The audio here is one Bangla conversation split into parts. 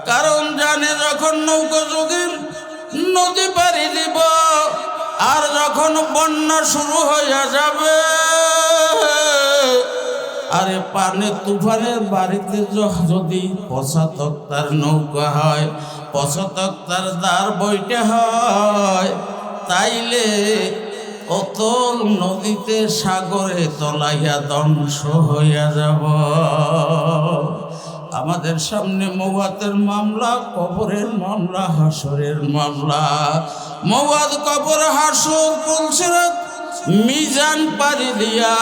কারণ জানে যখন নৌকা যোগে নদী পাড়ি দিব আর যখন বন্যা শুরু হইয়া যাবে, আরে পানি তুফানের বাড়িতে যদি 75 নৌকা হয়, 75 দ্বার বইতে হয়, তাইলে অতল নদীতে সাগরে তলাইয়া ধ্বংস হইয়া যাব। আমাদের সামনে মওয়াতের মামলা, কবরের মামলা, হাসরের মামলা। মওয়াত, কবর, হাসর, পুলসিরাত, মিজান পাড়ি দিয়া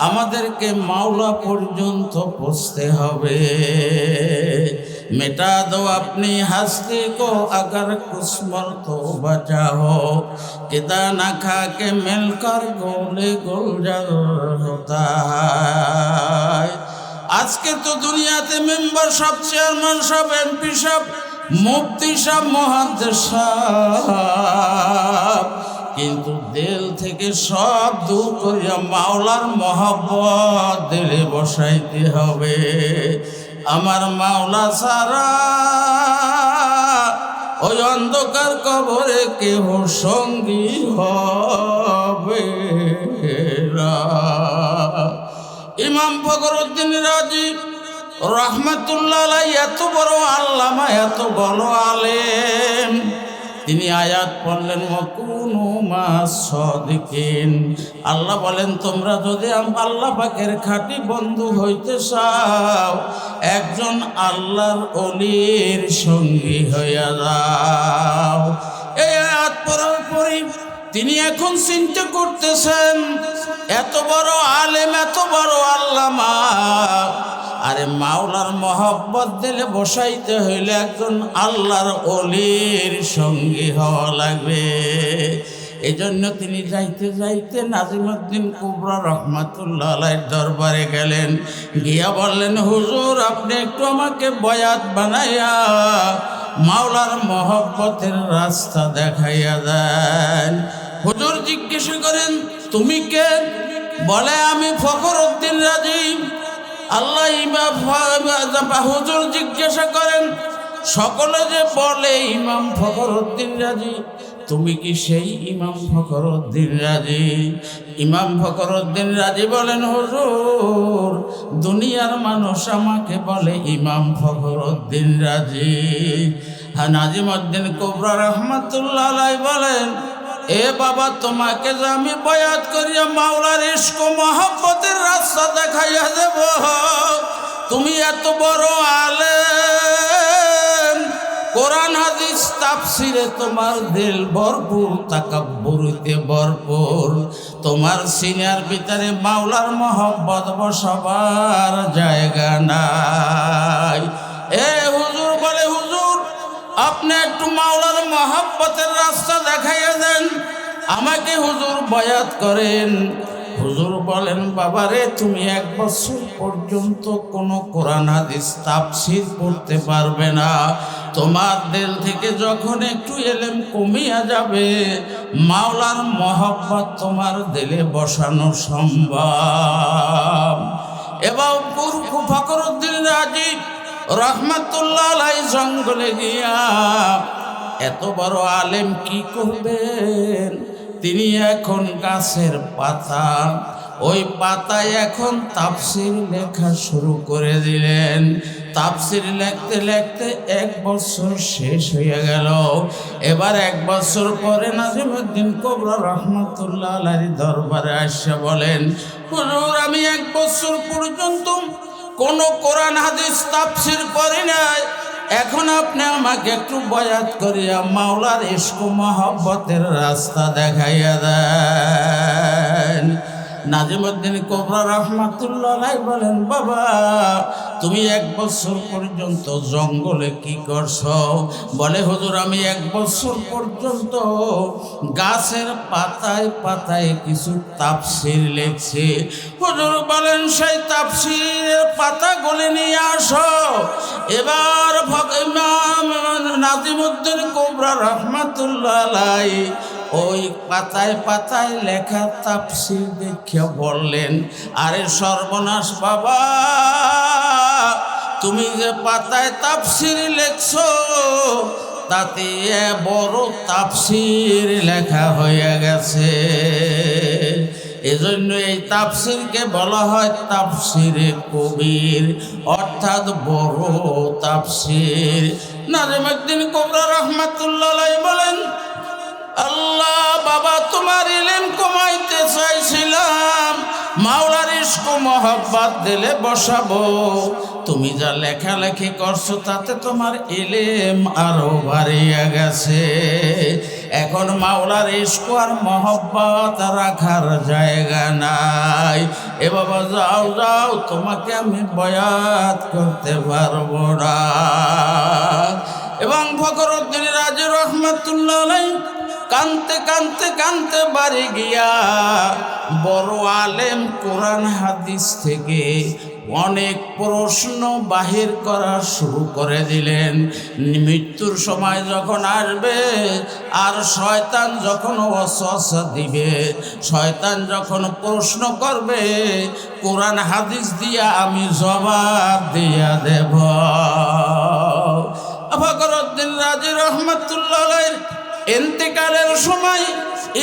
আমাদেরকে মাওলা পর্যন্ত পৌঁছতে হবে। मिटा दो अपनी हस्ती को अगर कुछ मर्तो बचा हो, किदा न खा के मिलकर गोले गुलजार होता है। আজকে তো দুনিয়াতে মেম্বার সব, চেয়ারম্যান সব, এমপি সব, মুফতি সব, মুহাদ্দিস সব, কিন্তু দিল থেকে সব দূর করিয়া মাওলার মহব্বত দিলে বসাইতে হবে। আমার মাওলা সারা ওই অন্ধকার কবরে কেহ সঙ্গী হবে না। ইমাম ফখরুদ্দিন রাজি রহমাতুল্লাহ আলাইহি এত বড় আল্লামা, এত বড় আলেম, তিনি আয়াত পড়লেন ওয়াকুনু মাস সাদিকিন। আল্লাহ বলেন তোমরা যদি আল্লাহ পাকের খাঁটি বন্ধু হইতে চাও, একজন আল্লাহর ওলির সঙ্গী হইয়া যাও। এই আয়াত পড়ার পরে তিনি এখন চিন্তা করতেছেন, এত বড় আলেম, এত বড় আল্লামা, আরে মাওলার মহব্বত দিলে বসাইতে হইলে একজন আল্লাহর ওলির সঙ্গী হওয়া লাগবে। এই জন্য তিনি যাইতে যাইতে নাজিমউদ্দিন কুবরা রহমাতুল্লাহ আলাইহির দরবারে গেলেন। গিয়া বললেন, হুজুর আপনি একটু আমাকে বয়াত বানাইয়া মাওলার মহব্বতের রাস্তা দেখাইয়া দেন। হুজুর জিজ্ঞেস করেন, তুমি কে? বলে, আমি ফখরুদ্দিন রাজি। আল্লাহ হুজুর জিজ্ঞাসা করেন, সকলে যে বলে ইমাম ফখরুদ্দিন রাজি, তুমি কি সেই ইমাম ফখরুদ্দিন রাজি? ইমাম ফখরুদ্দিন রাজি বলেন, হুজুর দুনিয়ার মানুষ আমাকে বলে ইমাম ফখরুদ্দিন রাজি। নাজিমউদ্দিন কুবরা রহমাতুল্লাহ আলাইহি বলেন, এ বাবা, তোমাকে যে আমি বয়াত করিয়া মাওলার ইশক ও মহব্বতের রাস্তা দেখাইয়া দেব, তুমি এত বড় আলেম, কোরআন হাদিস তাফসিরে তোমার দিল ভরপুর, তাকাব্বুরিতে ভরপুর, তোমার সিনার ভিতরে মাওলার মহব্বত বসাবার জায়গা নাই। এ হুজুর বলে, হুজুর আপনি একটু মাওলার মহব্বতের রাস্তা দেখাইয়া দেন, আমাকে হুজুর বয়াত করেন। হুজুর বলেন, বাবারে তুমি 1 বছর পর্যন্ত কোনো কোরআন হাদিস তাফসীর পড়তে পারবে না। তোমার দিল থেকে যখন একটু এলেম কমিয়া যাবে, মাওলার মহব্বত তোমার দিলে বসানো সম্ভব। এবার ফখরুদ্দিন রাজি রহমাতুল্লাহ আলাইহি জঙ্গলে গিয়া এত বড় আলেম কি করবেন? তিনি এখন গাছের পাতা, ওই পাতায় এখন তাফসীর লেখা শুরু করে দিলেন। তাফসীর লিখতে লিখতে 1 বছর শেষ হয়ে গেল। এবার 1 বছর পরে নাজিমউদ্দিন কুবরা রহমাতুল্লাহ আলাইহির দরবারে আসে বলেন, হুজুর আমি 1 বছর পর্যন্ত কোনো কোরআন হাদিস তাফসীর করি নাই, এখন আপনি আমাকে একটু বয়াত করিয়া মাওলার ইশক ও মহব্বতের রাস্তা দেখাইয়া দেন। নাজিমউদ্দিন কুবরা রহমাতুল্লাহ আলাইহি বলেন, বাবা তুমি 1 বছর পর্যন্ত জঙ্গলে কি করছো? বলে, হুজুর আমি 1 বছর পর্যন্ত গাছের পাতায় পাতায় কিছু তাফসীর লিখছি। হুজুর বলেন, সেই তাফসীরের পাতাগুলি নিয়ে আসো। এবার ইমাম নাজিমউদ্দিন কুবরা রহমাতুল্লাহ আলাইহি ওই পাতায় পাতায় লেখা তাফসীর দেখে বললেন, আরে সর্বনাশ বাবা, তুমি যে পাতায় তাফসীর লেখছো তাতে বড় তাফসীর লেখা হয়ে গেছে। এজন্য এই তাফসীরকে বলা হয় তাফসীরে কবির, অর্থাৎ বড় তাফসীর। নাজিমউদ্দিন কুবরা রাহমাতুল্লাহ আলাইহি বলেন, আল্লাহ বাবা তোমার ইলম কমাইতে চাইছিলাম, মাওলার ইশক মোহাব্বত দিলে বসাবো। তুমি যা লেখালেখি করছো তাতে তোমার ইলম আরো বাড়িয়ে গেছে। এখন মাওলার ইশক আর মোহাব্বত রাখার জায়গা নাই। এ বাবা যাও যাও, তোমাকে আমি বয়াত করতে পারবো না। এবং ফখরুদ্দিন রাজি রহমাতুল্লাহ আলাইহি কানতে কানতে কানতে বাড়ি গিয়া বড় আলেম কোরআন হাদিস থেকে অনেক প্রশ্ন বাহির করা শুরু করে দিলেন। মৃত্যুর সময় যখন আসবে আর শয়তান যখন ওয়াসওয়াসা দিবে, শয়তান যখন প্রশ্ন করবে, কোরআন হাদিস দিয়া আমি জবাব দিয়া দেব। ফখরুদ্দিন রাজি রহমাতুল্লাহ আলাইহি ইন্তেকালের সময়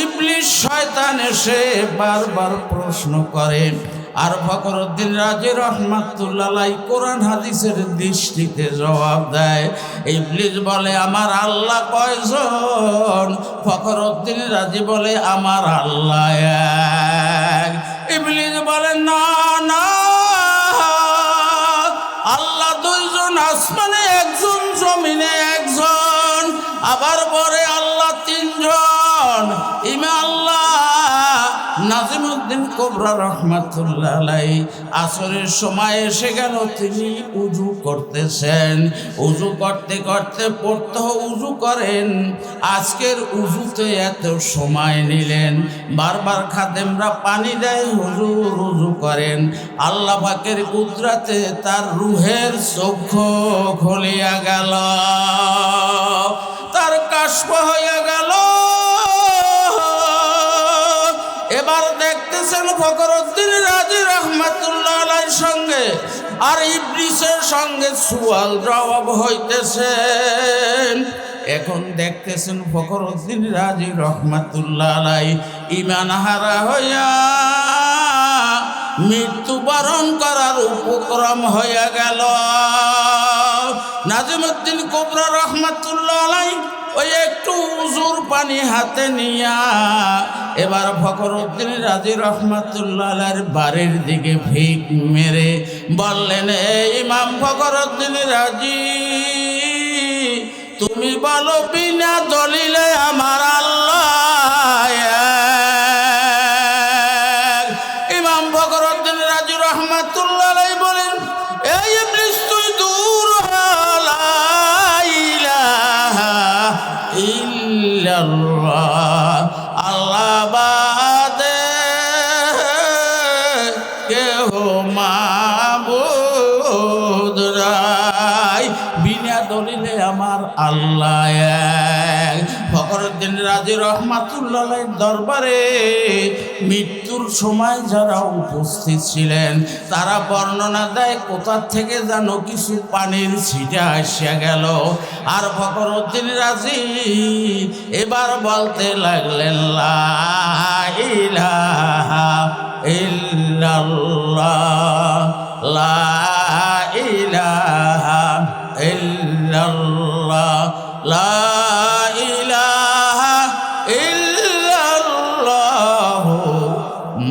ইবলিস শয়তান এসে বারবার প্রশ্ন করে, আর ফখরুদ্দিন রাজি রহমাতুল্লাহ আলাইহি কোরআন হাদিসের দৃষ্টিতে জবাব দেয়। ইবলিস বলে আমার আল্লাহ কয়জন? ফখরুদ্দিন রাজি বলে আমার আল্লাহ এক। ইবলিস বলে না না, আল্লাহ দুইজন, আসমানে একজন, জমিনে একজন। আবার পরে আল্লাহ তিনজন। ইমা আল্লাহ নাজিমউদ্দিন কুবরা রাহমাতুল্লাহ আলাইহি আসরের সময় এসে গেল, তিনি উযু করতেছেন। উযু করতে করতে পড়তে উযু করেন। আজকের উযুতে এত সময় নিলেন, বারবার খাদেমরা পানি দেয়, হুজুর উযু করেন। আল্লাহ পাকের কুদরতে তার রূহের চক্ষু খুলিয়া গেল, তার কাশফ হয়ে গেল। এবার দেখতেছেন ফখরুদ্দিন রাজি রহমাতুল্লাহ আলাইহির সঙ্গে আর ইবলিসের সঙ্গে সুয়াল জবাব হইতেছে। এখন দেখতেছেন ফখরুদ্দিন রাজি রহমাতুল্লাহ আলাইহি ঈমান হারা হইয়া মৃত্যুবরণ করার উপক্রম হয়ে গেল। নাজিমউদ্দিন কুবরা রাহমাতুল্লাহ আলাইহি ওই একটু উজুর পানি হাতে নিয়া এবার ফখরুদ্দিন রাজি রহমাতুল্লাহ আলাইহির বাড়ির দিকে ভিক মেরে বললেন, ইমাম ফখরুদ্দিন রাজি, তুমি বলো বিনা দলিলে আমার আল্লাহ এক। ইমাম ফখরুদ্দিন রাজি রহমাতুল্লাহ আলাইহি বলেন, এই ইবলিস তুই দূর হ, লা ইলাহা ইল্লাল্লাহ, আল্লাহ বাদে কেহ মাবুদ নাই, বিনা দলিলে আমার আল্লাহ এক। ফখরুদ্দিন রাজি রহমাতুল্লাহ আলাইহির দরবারে মৃত্যুর সময় যারা উপস্থিত ছিলেন তারা বর্ণনা দেয় কোথা থেকে যেন কিছু পানির ছিটা আসিয়া গেল। আর ফখরুদ্দিন রাজি এবার বলতে লাগলেন, লা ইলাহা ইল্লাল্লাহ, লা ইলাহা ইল্লাল্লাহ, লা ইলাহা ইল্লাল্লাহ,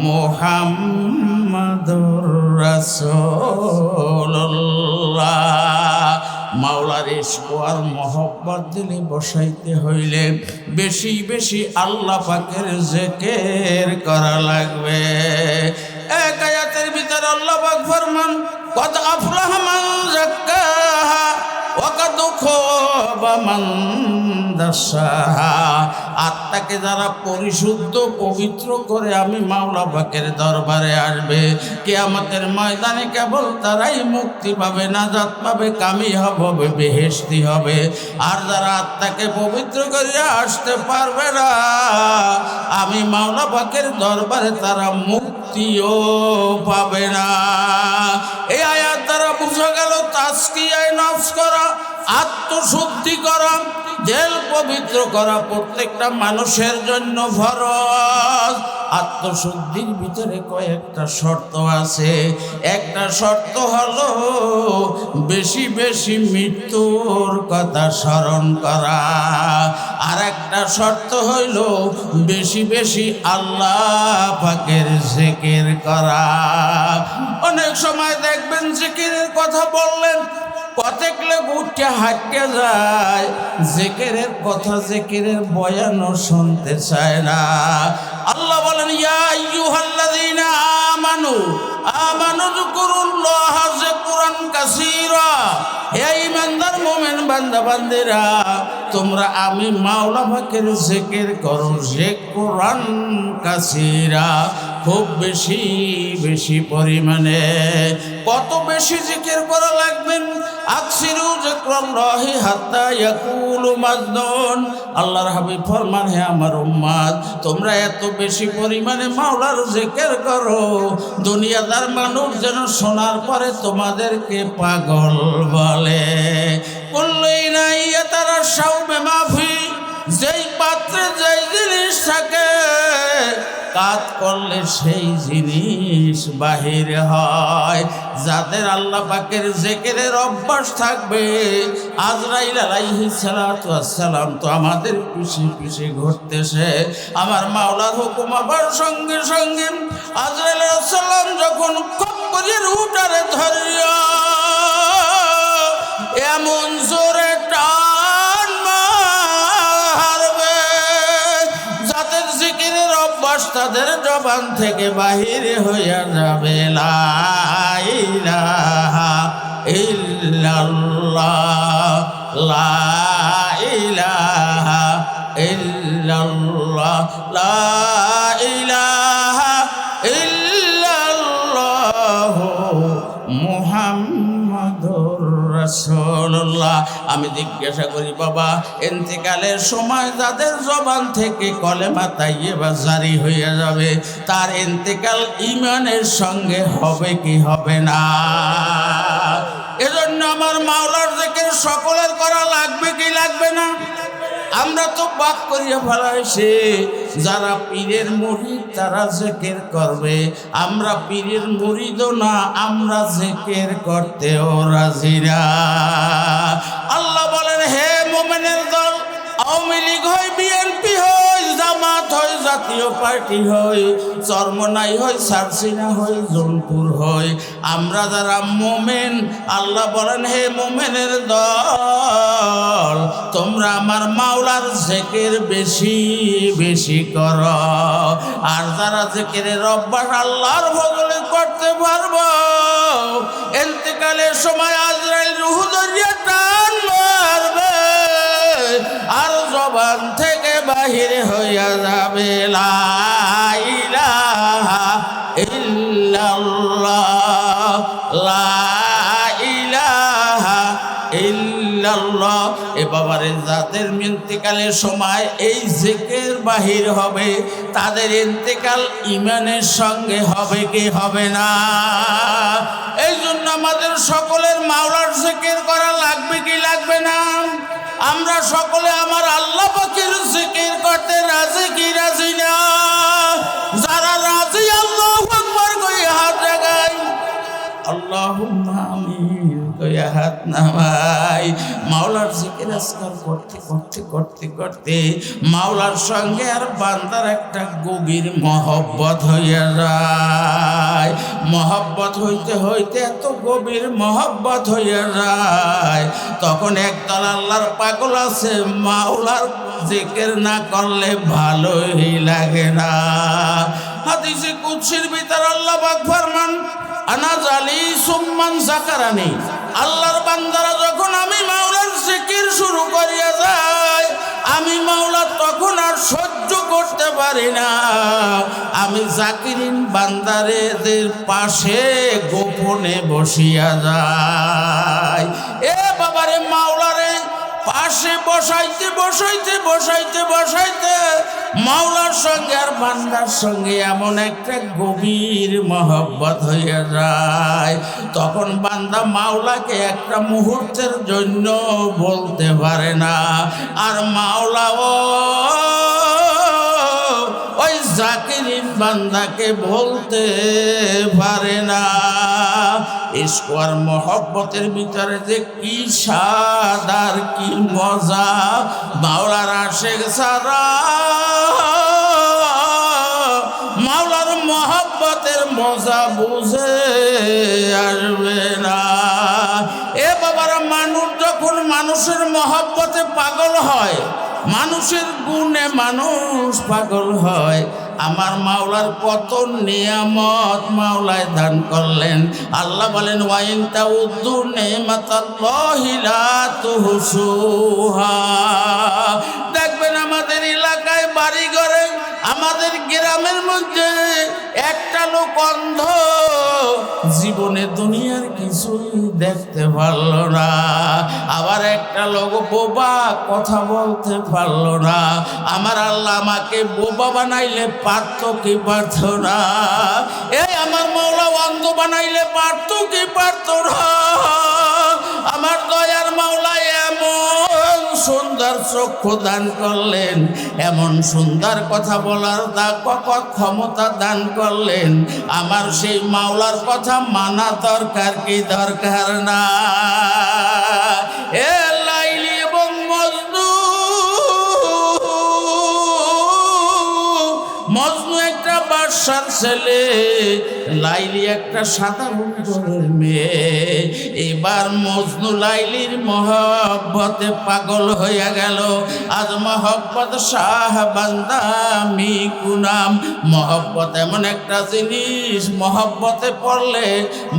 মুহাম্মাদুর রাসূলুল্লাহ। মাওলার ইশক আর মহব্বত দিলে বসাইতে হইলে বেশি বেশি আল্লাহ পাকের জিকির করা লাগবে। এক আয়াতের ভিতরে আল্লাহ পাক ফরমান, কদ আফলাহা মান যাক্কাহা ওয়া কদ খাবা মান দাসাহা। আত্মাকে যারা পরিশুদ্ধ পবিত্র করে আমি মাওলা পাকের দরবারে আসবে, কিয়ামতের ময়দানে কেবল তারাই মুক্তি পাবে, নাজাত পাবে, কামি হবে, বেহেশতি হবে। আর যারা আত্মাকে পবিত্র করে আসতে পারবে না, আমি মাওলা পাকের দরবারে তারা মুক্তি মুক্তিও পাবে না। এই আয়াত দ্বারা বোঝা গেল তাজকিয়ায়ে নফস করা, আত্মশুদ্ধি করা, দিল পবিত্র করা প্রত্যেকটা মানুষের জন্য ফরজ। আত্মশুদ্ধির ভিতরে কয়েকটা শর্ত আছে। একটা শর্ত হলো বেশি বেশি মৃত্যুর কথা স্মরণ করা, আর একটা শর্ত হইল বেশি বেশি আল্লাহ পাকের জিকির করা। অনেক সময় দেখবেন জিকিরের কথা বললেন, কতক লোক উঠে হাঁটতে যায়, জিকিরের কথা, জিকিরের বয়ানও শুনতে চায় না। আল্লাহ বলেন, ইয়া আইয়ুহাল্লাযীনা আমানু যিকুরুল্লাহা যিকরান কাসীরা। হে ঈমানদার মুমিন বান্দা বান্দিরা, তোমরা আমি মাওলা পাকের জিকির করো, যিকরান কাসীরা, খুব বেশি বেশি পরিমাণে। কত বেশি জিকির করা লাগবেন? আকসিরু যিকরাল্লাহি হাত্তা ইয়াকুলু মাজনুন। আল্লাহর হাবিব ফরমান, হে আমার উম্মত, তোমরা এত বেশি পরিমাণে মাওলার জিকির করো, দুনিয়াদার মানুষ যেন শোনার পরে তোমাদেরকে পাগল বলে। কুল্লুনা ইয়াতারাশাউ বিমা ফি, যেই পাত্রে যেই জিনিস থাকে কাজ করলে সেই জিনিস বাহির হয়। যাদের আল্লাহ পাকের জিকিরের অভ্যাস থাকবে, আজরাইল আলাইহিস সালাতু ওয়াস সালাম তো আমাদের পিছে পিছে ঘুরতেছে। আমার মাওলার হুকুম আবার সঙ্গে সঙ্গে আজরাইল আলাইহিস সালাম যখন কপ করে রুটারে ধরিয়া এমন জোরে টান মারবে, যাদের জিকিরের অভ্যাস তাদের জবান থেকে বাহিরে হইয়া যাবে, লা ইলাহা ইল্লাল্লাহ, লা ইলাহা ইল্লাল্লাহ, লা ইলাহা ইল্লাল্লাহ মুহাম্মাদুর রাসূলুল্লাহ। আমি জিজ্ঞাসা করি, বাবা, ইন্তেকালের সময় যাদের জবান থেকে কলেমা তাইয়্যিবা জারি হয়ে যাবে, তার ইন্তেকাল ঈমানের সঙ্গে হবে কি হবে না? এজন্য আমার মাওলার জিকির সকলের করা লাগবে কি লাগবে না? আমরা তো বাদ করিয়া ফেলাইছি, যারা পীরের মুরিদ তারা জিকির করবে, আমরা পীরের মুরিদও না, আমরা জিকির করতেও রাজি না। আল্লাহ বলেন, হে মুমিনের দল, আওয়ামী লীগ হয়, বিএনপি হয়, জামাত হয়, জাতীয় পার্টি হয়, চরমনাই হয়, সারসিনা হয়, জোনপুর হয়, আমরা যারা মুমিন, আল্লাহ বলেন, হে মুমিনের দল, তোমরা আমার মাওলার জিকির বেশি বেশি করো। আর যারা জিকিরের অভ্যাস আল্লাহর বদলে করতে পারবো, ইন্তেকালের সময় আজরাইল রূহ ধরিয়া টান মারবে, আর জবান থেকে বাহির হইয়া যাবে, লা ইলাহা ইল্লাল্লাহ, লা ইলাহা ইল্লাল্লাহ। এ বাবারে, যাদের ইন্তেকালের সময় এই জিকির বাহির হবে, তাদের ইন্তেকাল ঈমানের সঙ্গে হবে কি হবে না? এই জন্য আমাদের সকলের মাওলার জিকির করা লাগবে কি লাগবে না? আমরা সকলে আমার আল্লাহ পাকের জিকির করতে রাজি কি রাজি না? যারা রাজি আল্লাহু আকবার কইয়া হাত জাগাই, আল্লাহুম্মা আমিন কইয়া হাত নামাই। মাওলার জিকির আজকাল করতে করতে করতে করতে মাওলার সঙ্গে আর বান্দার একটা গভীর মহব্বত হইয়া যায়। মহব্বত হইতে হইতে এত গভীর মহব্বত হইয়া যায়, তখন একদল আল্লাহর পাগল আছে, মাওলার জিকির না করলে ভালোই লাগে না। হাদিসে কুদসির ভিতর আল্লাহ পাক ফরমান, আনা জালি সুম্মান যাকারানি। আল্লাহর বান্দারা যখন আমি মাওলার জিকির শুরু করিয়া যায়, আমি মাওলা তখন আর সহ্য করতে পারি না, আমি জাকিরিন বান্দারেদের পাশে গোপনে বসিয়া যাই। এ বাবারে, মাওলারে পাশে বসাইতে বসাইতে বসাইতে বসাইতে মাওলার সঙ্গে আর বান্দার সঙ্গে এমন একটা গভীর মহব্বত হইয়া যায়, তখন বান্দা মাওলাকে একটা মুহূর্তের জন্য বলতে পারে না। আর মাওলাও ওই জাকিরিন বান্দাকে বলতে পারে না। ইশক আর মহব্বতের ভিতরে যে কি স্বাদ আর কি মজা, মাওলার আশিক ছাড়া মাওলার মহব্বতের মজা বুঝে আসবে না। এ বাবারা, মানুষ যখন মানুষের মহব্বতে পাগল হয়, মানুষের গুণে মানুষ পাগল হয়, আমার মাওলার কত নিয়ামত মাওলায় দান করলেন। আল্লাহ বলেন, ওয়াইন তাউদ্দু নিমাতাল্লাহি লা তুহসুহা। দেখবেন আমাদের এলাকায় বাড়ি ঘরে, আমাদের গ্রামের মধ্যে একটা লোক অন্ধ, জীবনে দুনিয়ার কিছুই দেখতে পারলো না। আবার একটা লোক বোবা, কথা বলতে পারলো না। আমার আল্লাহ আমাকে বোবা বানাইলে পারত কি পারত না? এই আমার মাওলা অন্ধ বানাইলে পারত কি পারত না? আমার দয়ার মাওলা এমন সুন্দর চক্ষু দান করলেন, এমন সুন্দর কথা বলার ক্ষমতা দান করলেন। আমার সেই মাওলার কথা মানা দরকার কি দরকার না? এ লাইলি এবং মজনু, মজনু একটা বাদশার ছেলে, লাইলি একটা সাধারণ ঘরের মেয়ে। এবার মজনু লাইলির মহব্বতে পাগল হইয়া গেল। আজ মহব্বত শাহ বান্দা মি কুনাম। মহব্বত এমন একটা জিনিস, মহব্বতে পড়লে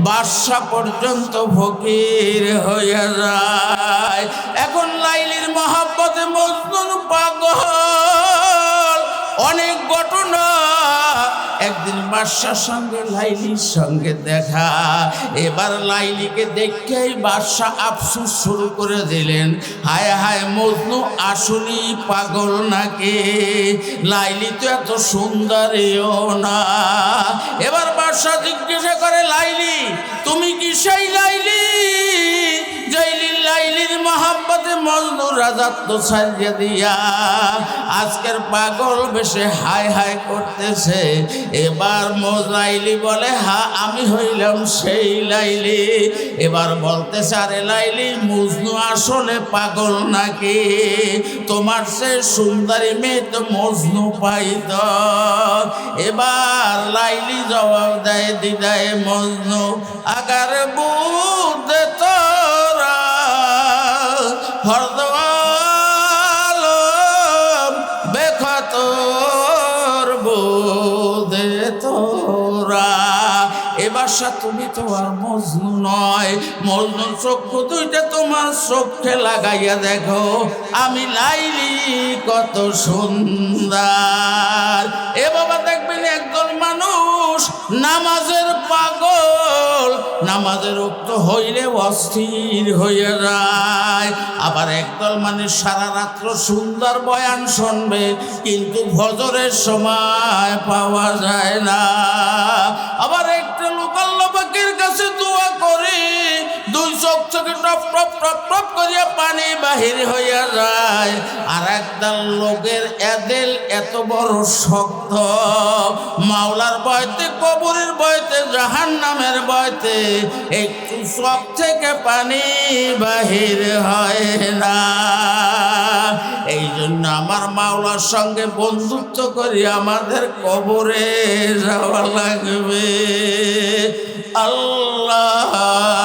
বাদশা পর্যন্ত ফকির হইয়া যায়। এখন লাইলির মহব্বতে মজনু পাগল। অনেক ঘটনা। একদিন বাদশার সঙ্গে লাইলির সঙ্গে দেখা। এবার লাইলিকে দেখেই বাদশা আফসোস শুরু করে দিলেন, হায় হায়, মজনু আসলেই পাগল নাকি? লাইলি তো এত সুন্দরীও না। এবার বাদশা জিজ্ঞাসা করে, লাইলি, তুমি কি সেই লাইলি লাইলির মহব্বতে মজনু রাজাত্ব ছাড়িয়ে দিয়া আজকের পাগল বেশে হায় হায় করতেছে? এবার লাইলি বলে, হ্যাঁ আমি হইলাম সেই লাইলি। এবার বলতেছে, আরে লাইলি, মজনু আসলে পাগল নাকি? তোমার সে সুন্দরী মেয়ে তো মজনু পাইত। এবার লাইলি জবাব দেয়, দিদায় মজনু আগার বুঝে তোরা হরদওয়ালম বেখতর বোধে তোরা। এবার তুমি তো আর মজনু নয়। মজনুর চক্ষু দুইটা তোমার চোখে লাগাইয়া দেখো, আমি লাইলি কত সুন্দর। এ বাবা, দেখবেন একদল মানুষ নামাজের পাগল, নামাজের উক্ত হইলে অস্থির হইয়া যায়। আবার একদল মানুষ সারা রাত্র সুন্দর বয়ান শুনবে, কিন্তু ফজরের সময় পাওয়া যায় না। আবার একটা লোক আল্লাহ পাকের কাছে দোয়া করে, দুই চোখ থেকে টপ টপ টপ টপ করিয়া পানি বাহির হইয়া যায়। আর একদল লোকের এদেল এত বড় শক্ত, মাওলার ভয়তে, কবরের ভয়তে, জাহান্নামের ভয়তে একটু চোখ থেকে পানি বাহির হয় না। এই জন্য আমার মাওলার সঙ্গে বন্ধুত্ব করি আমাদের কবরে যাওয়া লাগবে। আল্লাহ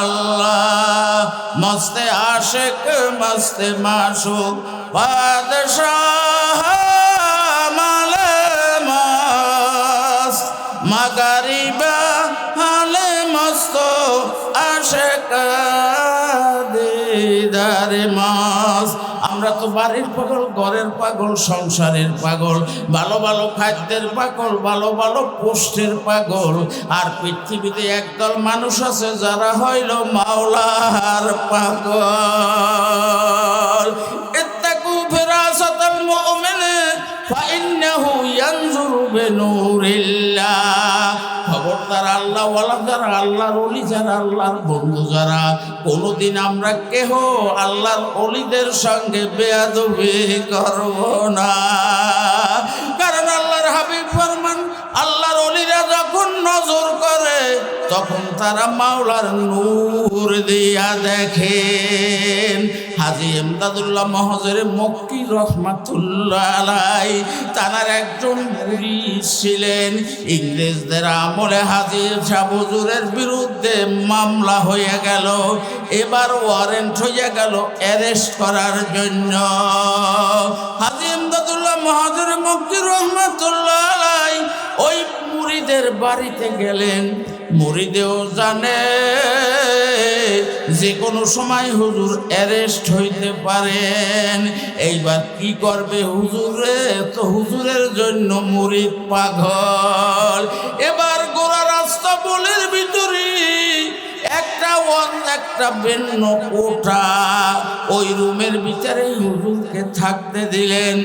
আল্লাহ, মস্তে আশেক মস্তে মাসুক, বাদশাহ মালে মস্ত, মাগারিবা হালে মস্ত, আশেক দিদারে মস্ত। আমরা তো বাড়ির পাগল, ঘরের পাগল, সংসারের পাগল, ভালো ভালো খাদ্যের পাগল, ভালো ভালো পোস্টের পাগল। আর পৃথিবীতে একদল মানুষ আছে যারা হইল মাওলার পাগল। আল্লাহওয়ালা যারা, আল্লাহর অলি যারা, আল্লাহর বন্ধু যারা, কোনোদিন আমরা কেহ আল্লাহর অলিদের সঙ্গে বেয়াদবি করব না। কারণ আল্লাহর হাবিব ফরমান, আল্লাহর অলিরা যখন নজর করে তখন তারা মাওলার নূর দিয়া দেখেন। হাজী ইমদাদুল্লাহ মহজেরে মক্কি রহমাতুল্লাহ আলাইহি তানার একজন মুরিদ ছিলেন। ইংরেজদের আমলে হাজী শাহ হুজুরের বিরুদ্ধে মামলা হয়ে গেল, এবার ওয়ারেন্ট হয়ে গেল অ্যারেস্ট করার জন্য। হাজী ইমদাদুল্লাহ মহজেরে মক্কি রহমাতুল্লাহ আলাইহি ওই মুরিদের বাড়িতে গেলেন। মুরিদেও জানে যে কোনো সময় হুজুর অ্যারেস্ট হইতে পারেন। এইবার কি করবে হুজুরে? তো হুজুরের জন্য মুরিদ পাগল। এবার গোড়া রাস্তা বলের ভিতরে একটা বেন্ন কোঠা, ওই রুমের ভিতরে হুজুরকে থাকতে দিলেন।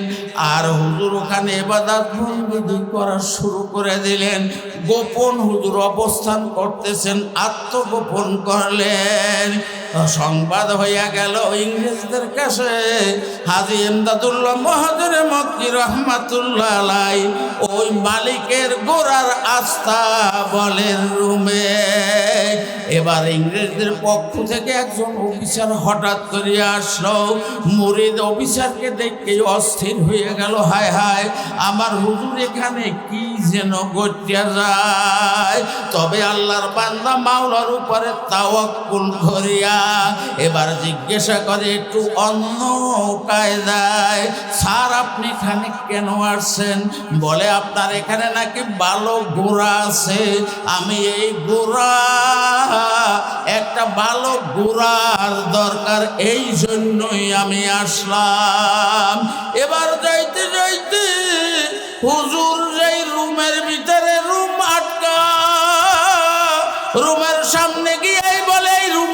আর হুজুর ওখানে ইবাদত বন্দেগী করা শুরু করে দিলেন। গোপন হুজুর অবস্থান করতেছেন, আত্মগোপন করলেন। সংবাদ হইয়া গেল ইংরেজদের কাছে, হাজী ইমদাদুল্লাহ মহজেরে মক্কি রহমাতুল্লাহ আলাইহি ওই মালিকের গোড়ার আস্থা বলের রুমে। এবার ইংরেজদের পক্ষ থেকে একজন অফিসার হঠাৎ করে আসলো। মুরিদ অফিসারকে দেখে অস্থির হয়ে গেল, হায় হায় আমার হুজুর এখানে কি যেন ঘটিয়া যায়। তবে আল্লাহর বান্দা মাওলার উপরে তাওয়াক্কুল করিয়া এবার জিজ্ঞাসা করে একটু অন্য কায়দায়, স্যার আপনি এখানে কেন আসছেন? বলে আপনার এখানে নাকি ভালো ঘোড়া আছে। আমি এই ঘোড়া, একটা ভালো ঘোড়ার দরকার, এই জন্যই আমি আসলাম। এবার যাইতে যাইতে হুজুর যেই রুমের ভিতরে, রুম আটকা, রুমের সামনে গিয়ে বলে এই রুম